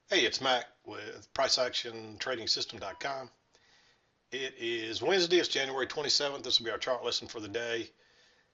Hey, it's Mack with PriceActionTradingSystem.com. It is Wednesday, it's January 27th. This will be our chart lesson for the day.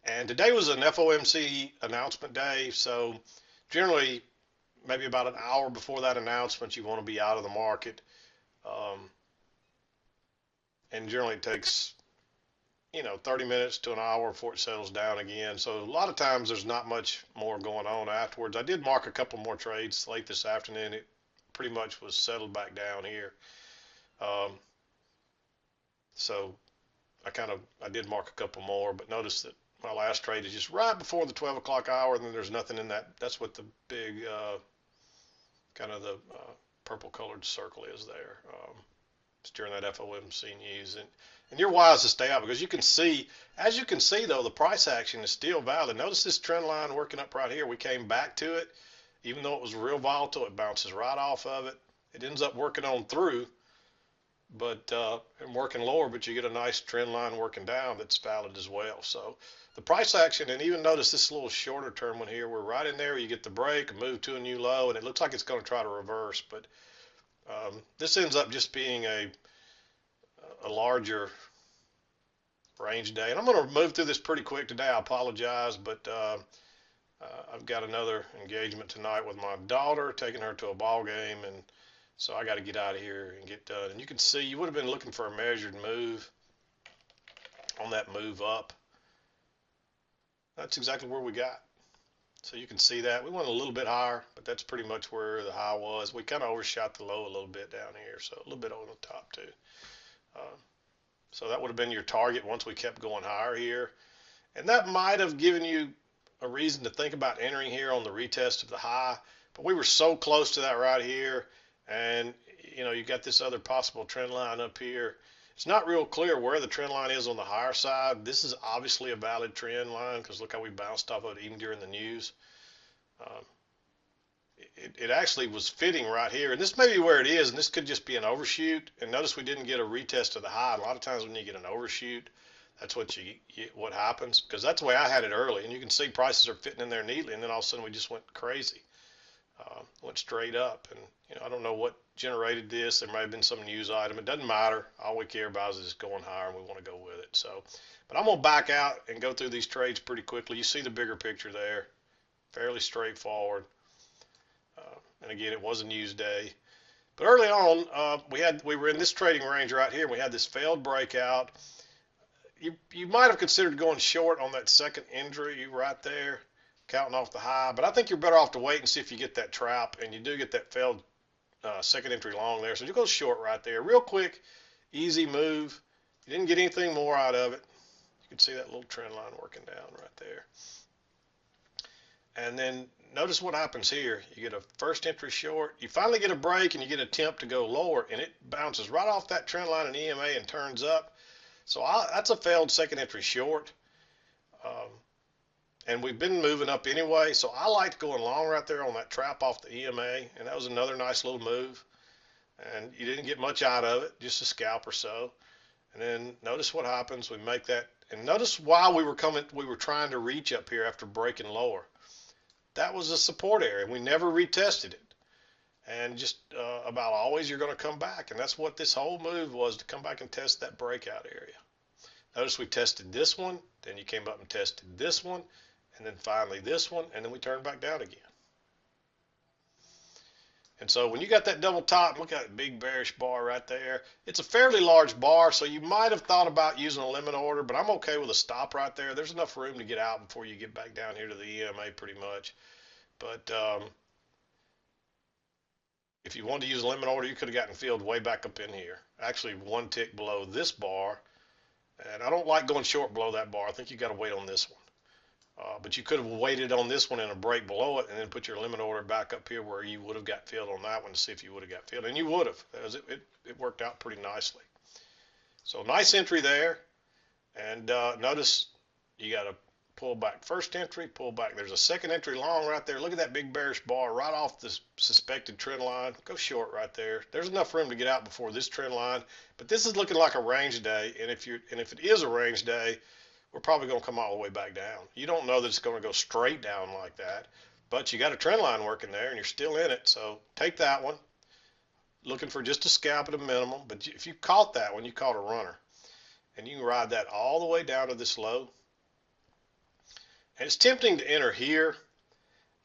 And today was an FOMC announcement day. So generally, maybe about an hour before that announcement, you want to be out of the market. Um, and generally it takes, 30 minutes to an hour before it settles down again. So a lot of times there's not much more going on afterwards. I did mark a couple more trades late this afternoon. It pretty much was settled back down here. Um, So I did mark a couple more, but notice that my last trade is just right before the 12 o'clock hour, and then there's nothing in that. That's what the big kind of the purple colored circle is there. It's during that FOMC news, and you're wise to stay out because you can see, as you can see though, the price action is still valid. Notice this trend line working up right here. We came back to it, even though it was real volatile. It bounces right off of it. It ends up working on through, but and working lower, but you get a nice trend line working down that's valid as well. So the price action, and even notice this little shorter term one here, we're right in there. You get the break, move to a new low, and it looks like it's going to try to reverse. But this ends up just being a larger range day. And I'm going to move through this pretty quick today. I apologize, but I've got another engagement tonight with my daughter, taking her to a ball game, and so I got to get out of here and get done. And you can see you would have been looking for a measured move on that move up. That's exactly where we got. So you can see that. We went a little bit higher, but that's pretty much where the high was. We kind of overshot the low a little bit down here, so a little bit on the top too. Um, so that would have been your target once we kept going higher here. And that might have given you a reason to think about entering here on the retest of the high. But we were so close to that right here. And, you got this other possible trend line up here. It's not real clear where the trend line is on the higher side. This is obviously a valid trend line because look how we bounced off of it even during the news. Um, it actually was fitting right here. And this may be where it is, and this could just be an overshoot. And notice we didn't get a retest of the high. A lot of times when you get an overshoot, that's what happens, because that's the way I had it early. And you can see prices are fitting in there neatly, and then all of a sudden we just went crazy, went straight up. And I don't know what generated this. There may have been some news item. It doesn't matter. All we care about is just going higher, and we want to go with it. So, but I'm gonna back out and go through these trades pretty quickly. You see the bigger picture there, fairly straightforward. And again, it was a news day. But early on, we were in this trading range right here. We had this failed breakout. You might have considered going short on that second entry right there, counting off the high. But I think you're better off to wait and see if you get that trap, and you do get that failed second entry long there. So you go short right there, real quick, easy move. You didn't get anything more out of it. You can see that little trend line working down right there. And then notice what happens here. You get a first entry short. You finally get a break, and you get an attempt to go lower, and it bounces right off that trend line in EMA and turns up. So that's a failed second entry short. Um, and we've been moving up anyway. So I liked going long right there on that trap off the EMA. And that was another nice little move. And you didn't get much out of it, just a scalp or so. And then notice what happens. We make that. And notice why we were trying to reach up here after breaking lower. That was a support area. We never retested it. And just about always you're going to come back. And that's what this whole move was, to come back and test that breakout area. Notice we tested this one, then you came up and tested this one, and then finally this one, and then we turned back down again. And so when you got that double top, look at that big bearish bar right there. It's a fairly large bar, so you might have thought about using a limit order, but I'm okay with a stop right there. There's enough room to get out before you get back down here to the EMA pretty much. But if you wanted to use a limit order, you could have gotten filled way back up in here. Actually, one tick below this bar. And I don't like going short below that bar. I think you got to wait on this one. But you could have waited on this one and a break below it, and then put your limit order back up here where you would have got filled on that one to see if you would have got filled. And you would have. It worked out pretty nicely. So nice entry there. And notice you got to pull back first entry, pull back. There's a second entry long right there. Look at that big bearish bar right off this suspected trend line. Go short right there. There's enough room to get out before this trend line. But this is looking like a range day, and if it is a range day, we're probably going to come all the way back down. You don't know that it's going to go straight down like that, but you got a trend line working there, and you're still in it. So take that one. looking for just a scalp at a minimum. But if you caught that one, you caught a runner. And you can ride that all the way down to this low. And it's tempting to enter here.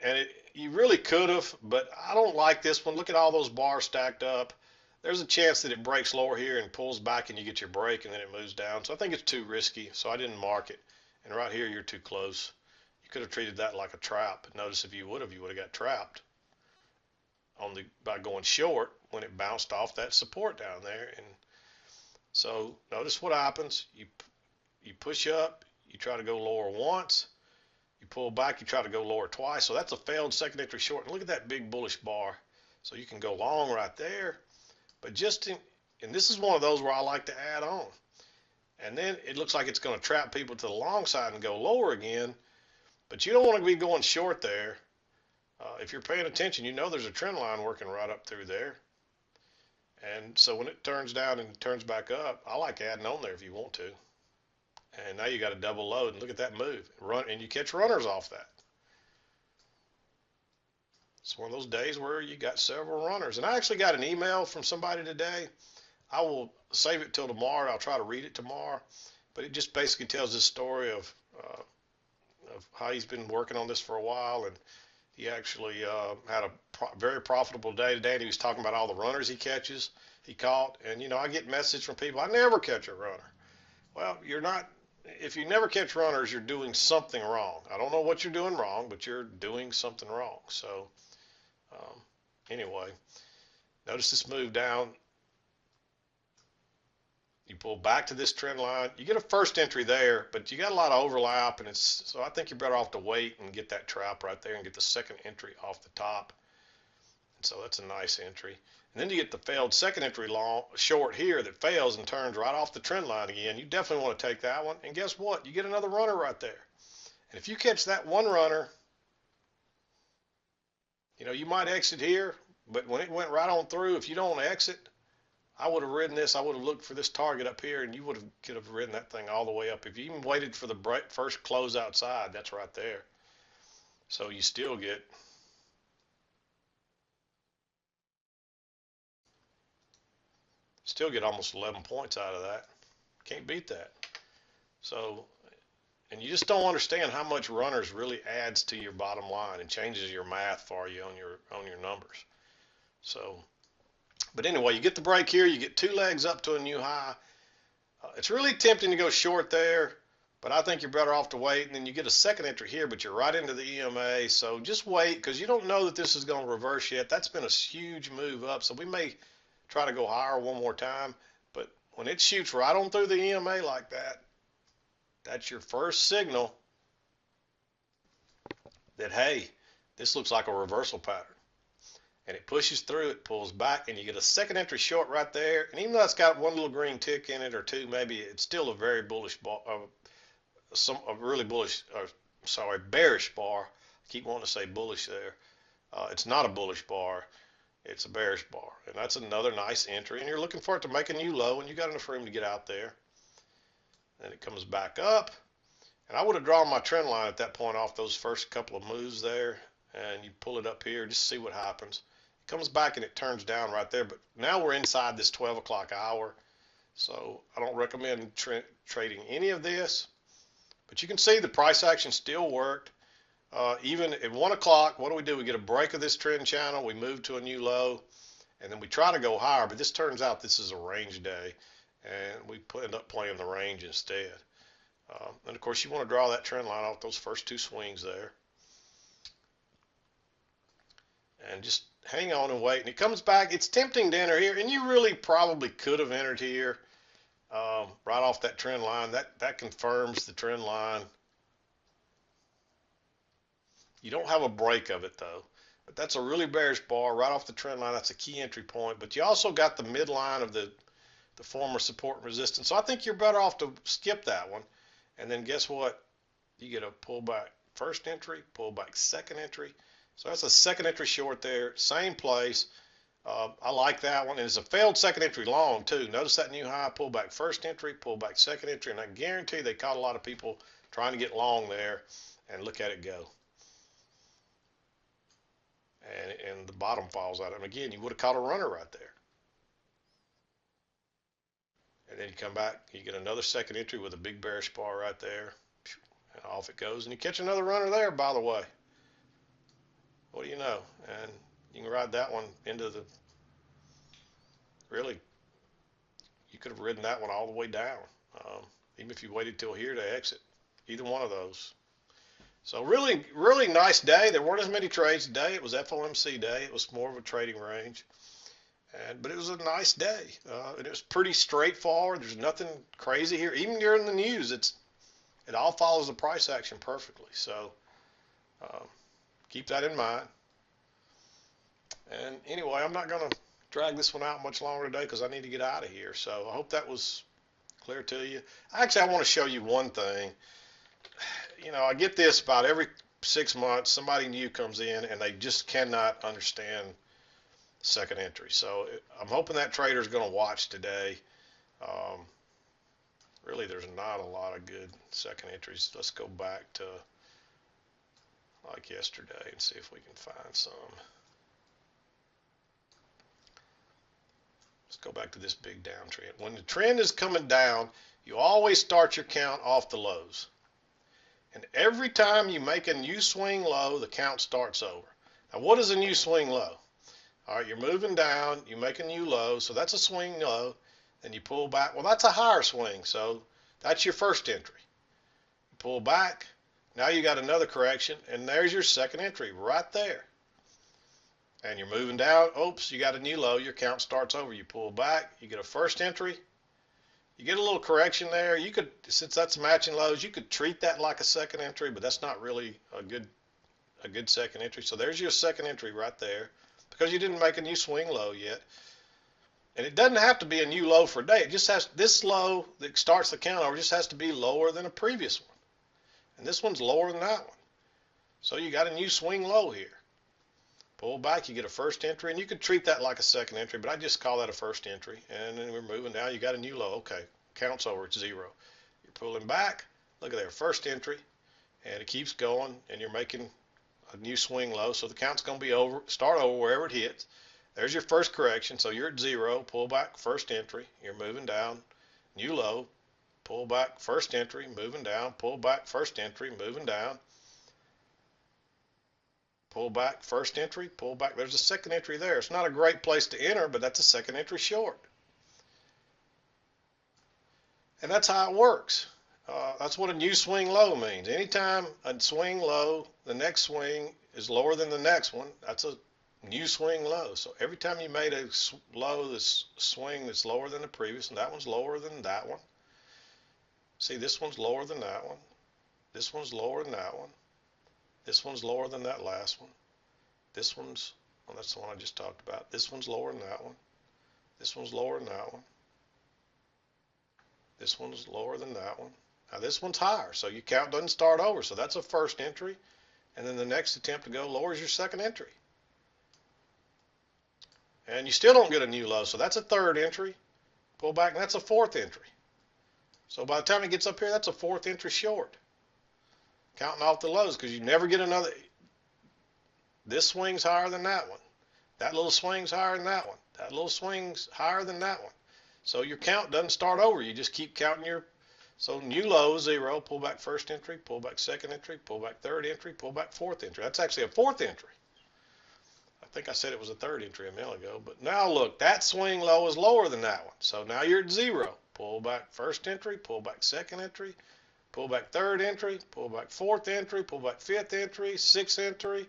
And you really could have, but I don't like this one. Look at all those bars stacked up. There's a chance that it breaks lower here and pulls back and you get your break and then it moves down. So I think it's too risky, so I didn't mark it. And right here, you're too close. You could have treated that like a trap. But notice if you would have got trapped by going short when it bounced off that support down there. And so notice what happens. You push up, you try to go lower once. You pull back, you try to go lower twice. So that's a failed second entry short. And look at that big bullish bar. So you can go long right there. But and this is one of those where I like to add on. And then it looks like it's going to trap people to the long side and go lower again. But you don't want to be going short there. If you're paying attention, you know there's a trend line working right up through there. And so when it turns down and turns back up, I like adding on there if you want to. And now you got a double load, and look at that move. And you catch runners off that. It's one of those days where you got several runners. And I actually got an email from somebody today. I will save it till tomorrow. I'll try to read it tomorrow. But it just basically tells this story of how he's been working on this for a while. And he actually had a very profitable day today. And he was talking about all the runners he caught. And, I get messages from people, I never catch a runner. Well, if you never catch runners, you're doing something wrong. I don't know what you're doing wrong, but you're doing something wrong. So anyway, notice this move down. You pull back to this trend line. You get a first entry there, but you got a lot of overlap, and so I think you're better off to wait and get that trap right there and get the second entry off the top. And so that's a nice entry. And then you get the failed second entry short here that fails and turns right off the trend line again. You definitely want to take that one. And guess what? You get another runner right there. And if you catch that one runner, you might exit here, but when it went right on through, if you don't exit, I would have ridden this. I would have looked for this target up here, and you could have ridden that thing all the way up. If you even waited for the first close outside, that's right there. So you still get almost 11 points out of that. Can't beat that. So, and you just don't understand how much runners really adds to your bottom line and changes your math for you on your numbers. So, but anyway, you get the break here. You get two legs up to a new high. It's really tempting to go short there, but I think you're better off to wait. And then you get a second entry here, but you're right into the EMA. So just wait, because you don't know that this is going to reverse yet. That's been a huge move up. So we may try to go higher one more time, but when it shoots right on through the EMA like that, that's your first signal that, hey, this looks like a reversal pattern. And it pushes through, it pulls back, and you get a second entry short right there. And even though it's got one little green tick in it or two, maybe it's still a very bullish bar, bearish bar. I keep wanting to say bullish there. It's not a bullish bar. It's a bearish bar, and that's another nice entry, and you're looking for it to make a new low, and you got enough room to get out there. Then it comes back up, and I would have drawn my trend line at that point off those first couple of moves there, and you pull it up here, just see what happens. It comes back and it turns down right there, but now we're inside this 12 o'clock hour, so I don't recommend trading any of this, but you can see the price action still worked. Even at 1 o'clock, what do? We get a break of this trend channel, we move to a new low, and then we try to go higher, but this turns out this is a range day, and we end up playing the range instead. And of course, you want to draw that trend line off those first two swings there. And just hang on and wait. And it comes back. It's tempting to enter here, and you really probably could have entered here right off that trend line. That confirms the trend line. You don't have a break of it, though. But that's a really bearish bar right off the trend line. That's a key entry point. But you also got the midline of the former support and resistance. So I think you're better off to skip that one. And then guess what? You get a pullback first entry, pullback second entry. So that's a second entry short there. Same place. I like that one. And it's a failed second entry long, too. Notice that new high, pullback first entry, pullback second entry. And I guarantee they caught a lot of people trying to get long there. And look at it go. And the bottom falls out. And again, you would have caught a runner right there. then you come back, you get another second entry with a big bearish bar right there, and off it goes, and you catch another runner there, by the way. What do you know? And you can ride that one into the, really, you could have ridden that one all the way down, even if you waited till here to exit, either one of those. So really, really nice day. There weren't as many trades today. It was FOMC day. It was more of a trading range. But it was a nice day. And it was pretty straightforward. There's nothing crazy here. Even during the news, it all follows the price action perfectly. So keep that in mind. And anyway, I'm not going to drag this one out much longer today because I need to get out of here. So I hope that was clear to you. Actually, I want to show you one thing. You know, I get this about every 6 months. Somebody new comes in and they just cannot understand second entry. So I'm hoping that trader is going to watch today. Really, there's not a lot of good second entries. Let's go back to like yesterday and see if we can find some. Let's go back to this big downtrend. When the trend is coming down, you always start your count off the lows. And every time you make a new swing low, the count starts over. Now, what is a new swing low? All right, you're moving down, you make a new low, so that's a swing low, and you pull back. Well, that's a higher swing, so that's your first entry. You pull back, now you got another correction, and there's your second entry right there. And you're moving down, oops, you got a new low, your count starts over. You pull back, you get a first entry. You get a little correction there. You could, since that's matching lows, you could treat that like a second entry, but that's not really a good second entry. So there's your second entry right there because you didn't make a new swing low yet. And it doesn't have to be a new low for a day. It just has, this low that starts the count over just has to be lower than a previous one. And this one's lower than that one. So you got a new swing low here. Pull back, you get a first entry, and you could treat that like a second entry, but I just call that a first entry. And then we're moving down, you got a new low. Okay, count's over, it's zero. You're pulling back, look at there, first entry, and it keeps going, and you're making a new swing low, so the count's going to be over, start over wherever it hits. There's your first correction, so you're at zero, pull back, first entry, you're moving down, new low, pull back, first entry, moving down, pull back, first entry, moving down. Pull back, first entry, pull back. There's a second entry there. It's not a great place to enter, but that's a second entry short. And that's how it works. That's what a new swing low means. Anytime a swing low, the next swing is lower than the next one, that's a new swing low. So every time you made a low, this swing that's lower than the previous, and that one's lower than that one. See, this one's lower than that one. This one's lower than that one. This one's lower than that last one. This one's, well, that's the one I just talked about. This one's lower than that one. This one's lower than that one. This one's lower than that one. Now this one's higher, so your count doesn't start over. So that's a first entry. And then the next attempt to go lower is your second entry. And you still don't get a new low, so that's a third entry. Pull back, and that's a fourth entry. So by the time it gets up here, that's a fourth entry short. Counting off the lows, because you never get another. This swing's higher than that one. That little swing's higher than that one. That little swing's higher than that one. So your count doesn't start over. You just keep counting your, so new low, zero, pull back first entry, pull back second entry, pull back third entry, pull back fourth entry. That's actually a fourth entry. I think I said it was a third entry a minute ago. But now look, that swing low is lower than that one. So now you're at zero. Pull back first entry, pull back second entry, pull back third entry, pull back fourth entry, pull back fifth entry, sixth entry,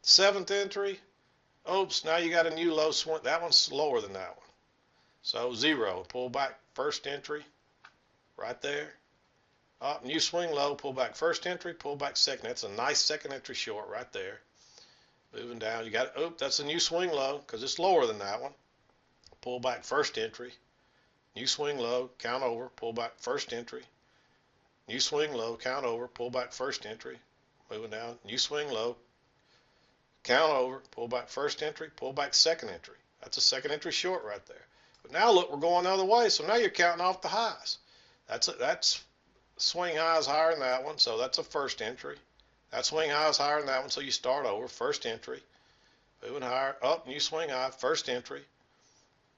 seventh entry. Oops, now you got a new low swing. That one's lower than that one. So zero, pull back first entry, right there. Up, new swing low, pull back first entry, pull back second. That's a nice second entry short right there. Moving down, you got, oops, that's a new swing low because it's lower than that one. Pull back first entry, new swing low, count over, pull back first entry. New swing low, count over, pull back first entry, moving down, new swing low, count over, pull back first entry, pull back second entry. That's a second entry short right there. But now look, we're going the other way, so now you're counting off the highs. That's swing high is higher than that one, so that's a first entry. That swing high is higher than that one, so you start over, first entry, moving higher, up, new swing high, first entry,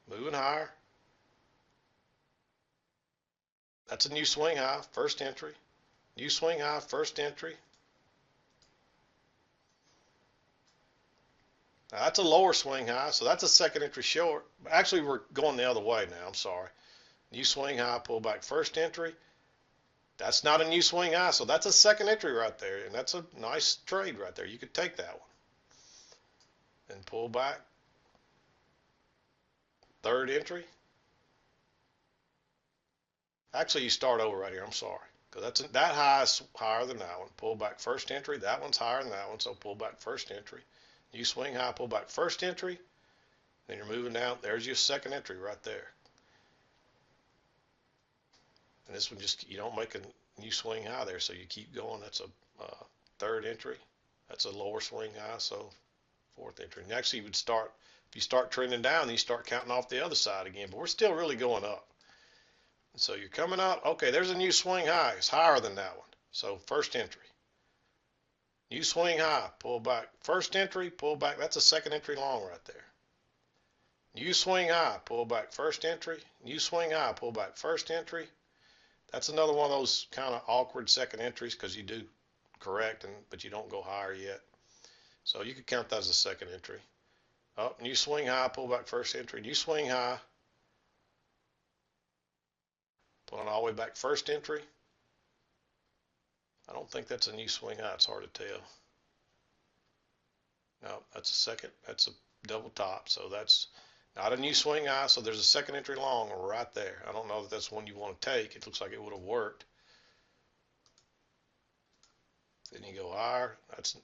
moving higher, That's a new swing high, first entry. New swing high, first entry. Now that's a lower swing high, so that's a second entry short. Actually, we're going the other way now. I'm sorry. New swing high, pull back, first entry. That's not a new swing high, so that's a second entry right there, and that's a nice trade right there. You could take that one and pull back, third entry. Actually, you start over right here. I'm sorry, because that high is higher than that one. Pull back, first entry. That one's higher than that one, so pull back, first entry. New swing high, pull back, first entry. Then you're moving down. There's your second entry right there. And this one just, you don't make a new swing high there, so you keep going. That's a third entry. That's a lower swing high, so fourth entry. Next, you would start, if you start trending down, then you start counting off the other side again, but we're still really going up. And so you're coming out, okay, there's a new swing high. It's higher than that one. So first entry. New swing high, pull back. First entry, pull back. That's a second entry long right there. New swing high, pull back, first entry. New swing high, pull back, first entry. That's another one of those kind of awkward second entries because you do correct, but you don't go higher yet. So you could count that as a second entry. Up, new swing high, pull back, first entry. New swing high, pulling all the way back, first entry. I don't think that's a new swing high. It's hard to tell. No, that's a second. That's a double top. So that's not a new swing high. So there's a second entry long right there. I don't know that that's one you want to take. It looks like it would have worked. Then you go higher. That's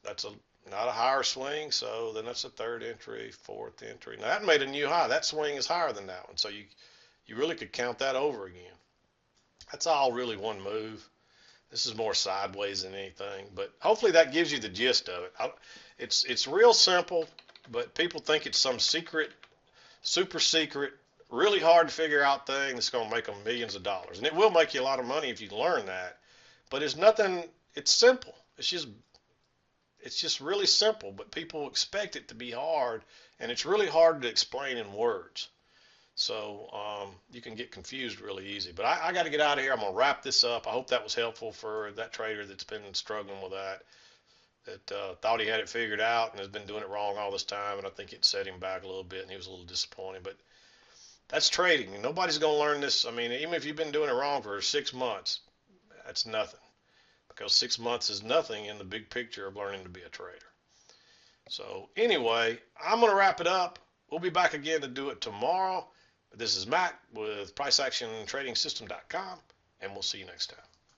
not a higher swing. So then that's a third entry, fourth entry. Now that made a new high. That swing is higher than that one. So you really could count that over again. That's all really one move. This is more sideways than anything, but hopefully that gives you the gist of it. It's real simple, but people think it's some secret, super secret, really hard to figure out thing that's going to make them millions of dollars. And it will make you a lot of money if you learn that. But it's nothing, it's simple. It's just really simple, but people expect it to be hard, and it's really hard to explain in words. So you can get confused really easy. But I got to get out of here. I'm going to wrap this up. I hope that was helpful for that trader that's been struggling with that thought he had it figured out and has been doing it wrong all this time. And I think it set him back a little bit, and he was a little disappointed. But that's trading. Nobody's going to learn this. I mean, even if you've been doing it wrong for 6 months, that's nothing. Because 6 months is nothing in the big picture of learning to be a trader. So anyway, I'm going to wrap it up. We'll be back again to do it tomorrow. This is Mack with PriceActionTradingSystem.com, and we'll see you next time.